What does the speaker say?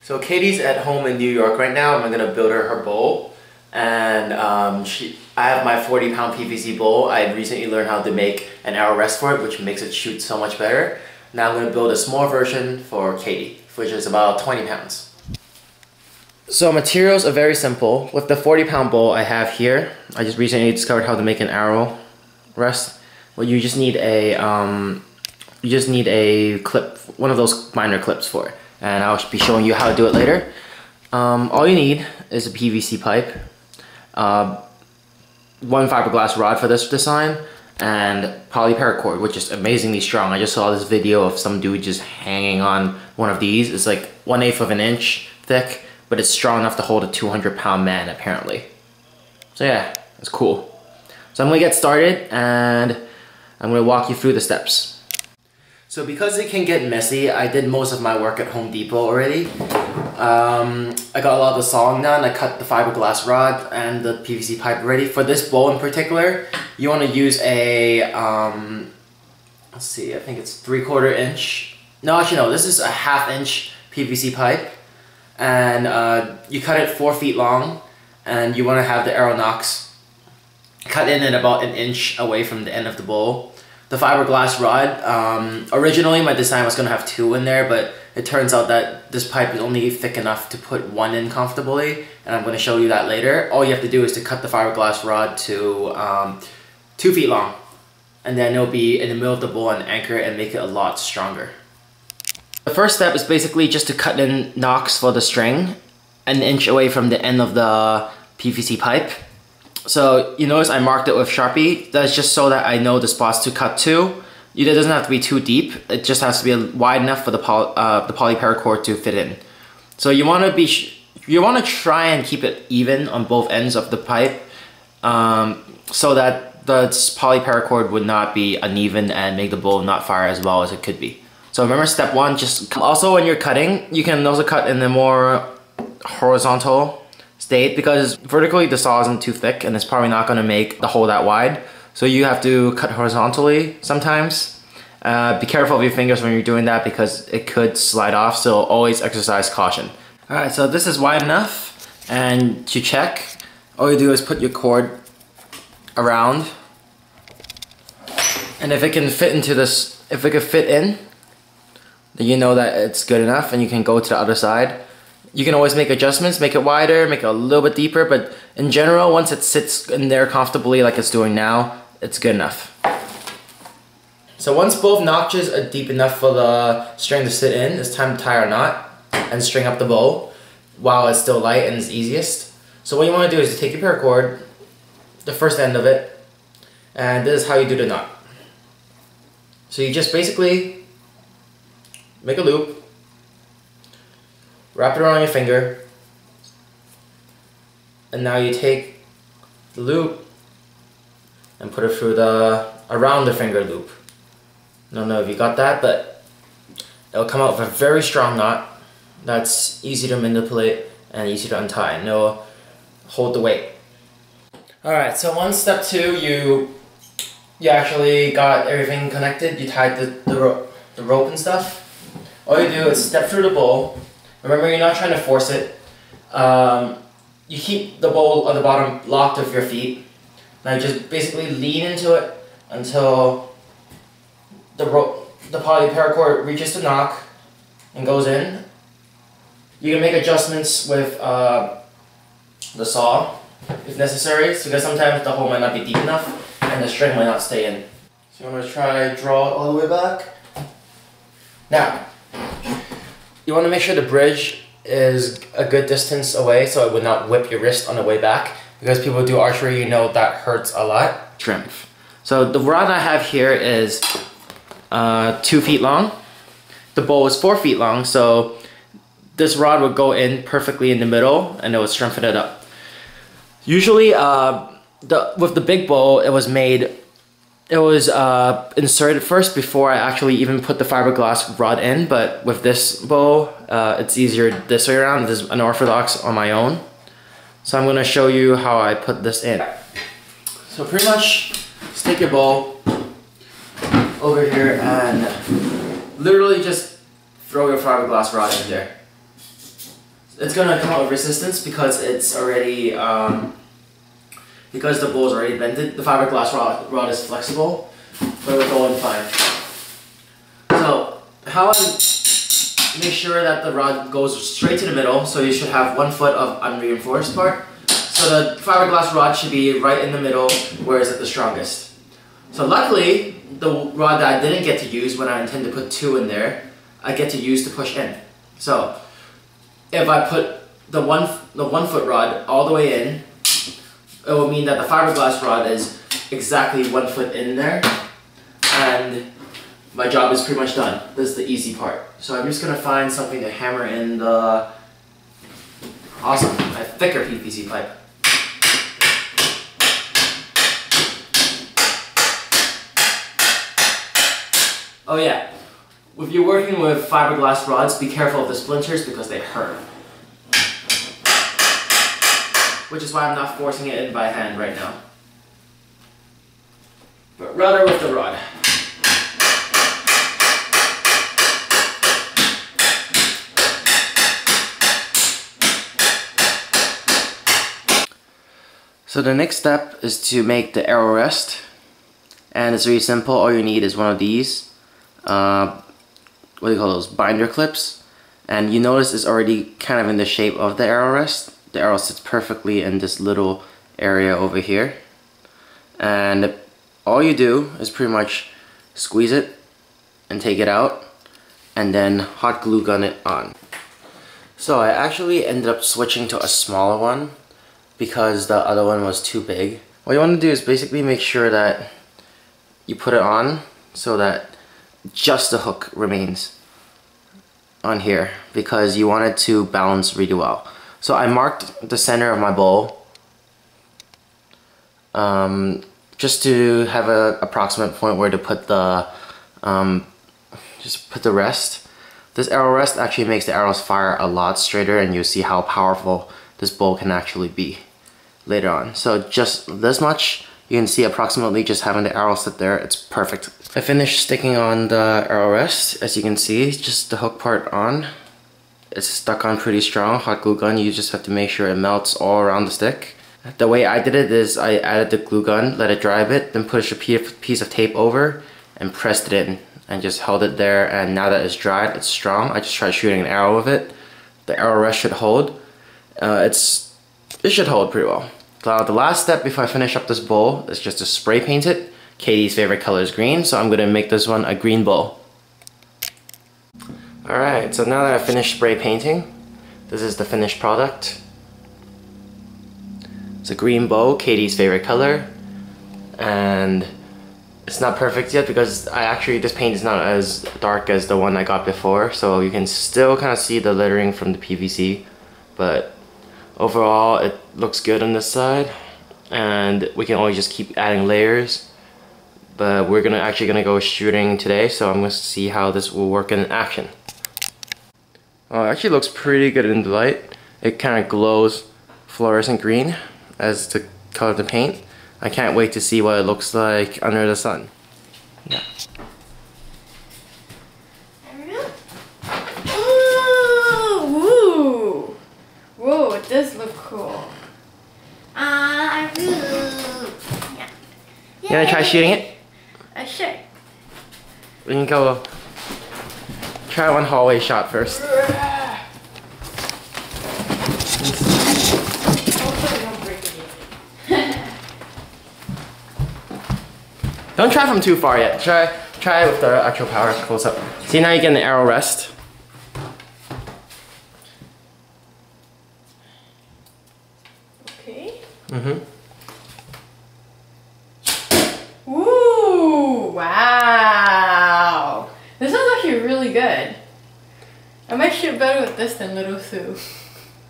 So Katie's at home in New York right now. I'm gonna build her bowl, and I have my 40-pound PVC bowl. I recently learned how to make an arrow rest for it, which makes it shoot so much better. Now I'm gonna build a small version for Katie, which is about 20 pounds. So materials are very simple. With the 40-pound bowl I have here, I just recently discovered how to make an arrow rest. Well, you just need a clip, one of those minor clips for it. And I'll be showing you how to do it later. All you need is a PVC pipe, one fiberglass rod for this design, and polyparacord, which is amazingly strong. I just saw this video of some dude just hanging on one of these. It's like 1/8 of an inch thick, but it's strong enough to hold a 200-pound man apparently. So yeah, it's cool. So I'm gonna get started and I'm gonna walk you through the steps. So because it can get messy, I did most of my work at Home Depot already. I got a lot of the sawing done. I cut the fiberglass rod and the PVC pipe already. For this bowl in particular, you want to use a, let's see, I think it's 3/4 inch. No, actually no, this is a 1/2 inch PVC pipe. And you cut it 4 feet long, and you want to have the arrow nocks cut in at about 1 inch away from the end of the bowl. The fiberglass rod, originally my design was going to have 2 in there, but it turns out that this pipe is only thick enough to put 1 in comfortably, and I'm going to show you that later. All you have to do is to cut the fiberglass rod to 2 feet long, and then it'll be in the middle of the bowl and anchor it and make it a lot stronger. The first step is basically just to cut in nocks for the string 1 inch away from the end of the PVC pipe. So you notice I marked it with Sharpie. That's just so that I know the spots to cut to. It doesn't have to be too deep. It just has to be wide enough for the polyparacord to fit in. So you want to try and keep it even on both ends of the pipe, so that the polyparacord would not be uneven and make the bowl not fire as well as it could be. So remember step 1. Just also when you're cutting, you can also cut in the more horizontal state, because vertically the saw isn't too thick and it's probably not going to make the hole that wide. So you have to cut horizontally sometimes. Be careful of your fingers when you're doing that because it could slide off, so always exercise caution. Alright, so this is wide enough, and to check, all you do is put your cord around, and if it can fit into this, if it can fit in, then you know that it's good enough and you can go to the other side. You can always make adjustments, make it wider, make it a little bit deeper, but in general, once it sits in there comfortably like it's doing now, it's good enough. So once both notches are deep enough for the string to sit in, it's time to tie our knot and string up the bow while it's still light and it's easiest. So what you want to do is to take your paracord, the first end of it, and this is how you do the knot. So you just basically make a loop, wrap it around your finger, and now you take the loop and put it through around the finger loop. I don't know if you got that, but it'll come out with a very strong knot that's easy to manipulate and easy to untie, and it'll hold the weight. Alright, so on step 2, you actually got everything connected. You tied the rope and stuff. All you do is step through the bowl. Remember, you're not trying to force it. You keep the bowl on the bottom locked with your feet. Now you just basically lean into it until the polyparacord reaches the knock and goes in. You can make adjustments with the saw if necessary, because sometimes the hole might not be deep enough and the string might not stay in. So I'm going to try draw it all the way back. Now, you want to make sure the bridge is a good distance away so it would not whip your wrist on the way back, because people who do archery, you know that hurts a lot. Strength. So the rod I have here is 2 feet long. The bowl is 4 feet long, so this rod would go in perfectly in the middle and it would strengthen it up. Usually with the big bowl, it was inserted first before I actually even put the fiberglass rod in, but with this bowl, it's easier this way around. This is unorthodox on my own. So I'm going to show you how I put this in. So pretty much, just take your bowl over here and literally just throw your fiberglass rod in there. It's gonna come out with resistance because it's already because the bowl is already vented. The fiberglass rod is flexible, but we're going fine. So how I make sure that the rod goes straight to the middle, so you should have 1 foot of unreinforced part. So the fiberglass rod should be right in the middle where it's at the strongest. So luckily, the rod that I didn't get to use when I intend to put 2 in there, I get to use to push in. So if I put the one foot rod all the way in, it will mean that the fiberglass rod is exactly 1 foot in there, and my job is pretty much done. This is the easy part. So I'm just gonna find something to hammer in a thicker PVC pipe. Oh yeah, if you're working with fiberglass rods, be careful of the splinters because they hurt. Which is why I'm not forcing it in by hand right now, but rather with the rod. So the next step is to make the arrow rest, and it's really simple. All you need is one of these, what do you call those, binder clips, and you notice it's already kind of in the shape of the arrow rest. The arrow sits perfectly in this little area over here, and all you do is pretty much squeeze it and take it out, and then hot glue gun it on. So I actually ended up switching to a smaller one because the other one was too big. What you want to do is basically make sure that you put it on so that just the hook remains on here, because you want it to balance really well. So I marked the center of my bowl just to have an approximate point where to put the just put the rest. This arrow rest actually makes the arrows fire a lot straighter, and you'll see how powerful this bowl can actually be later on. So just this much, you can see approximately just having the arrow sit there, it's perfect. I finished sticking on the arrow rest. As you can see, just the hook part on. It's stuck on pretty strong. Hot glue gun, you just have to make sure it melts all around the stick. The way I did it is I added the glue gun, let it dry a bit, then push a piece of tape over and pressed it in and just held it there, and now that it's dried, it's strong. I just tried shooting an arrow with it. The arrow rest should hold. It should hold pretty well. Now the last step before I finish up this bowl is just to spray paint it. Katie's favorite color is green, so I'm going to make this one a green bowl. Alright, so now that I've finished spray painting, this is the finished product. It's a green bowl, Katie's favorite color, and it's not perfect yet because this paint is not as dark as the one I got before, so you can still kind of see the lettering from the PVC, but overall it looks good on this side, and we can always just keep adding layers. But we're actually gonna go shooting today, so I'm gonna see how this will work in action. It actually looks pretty good in the light. It kind of glows fluorescent green as the color of the paint. I can't wait to see what it looks like under the sun. Yeah. Ooh, whoa, it does look cool. You gonna try shooting it? Sure. We can go try one hallway shot first. Don't try from too far yet. Try with the actual power close up. See, now you get an arrow rest. Okay. Mm-hmm. Ooh, wow. This is actually really good. I might shoot better with this than Little Sue.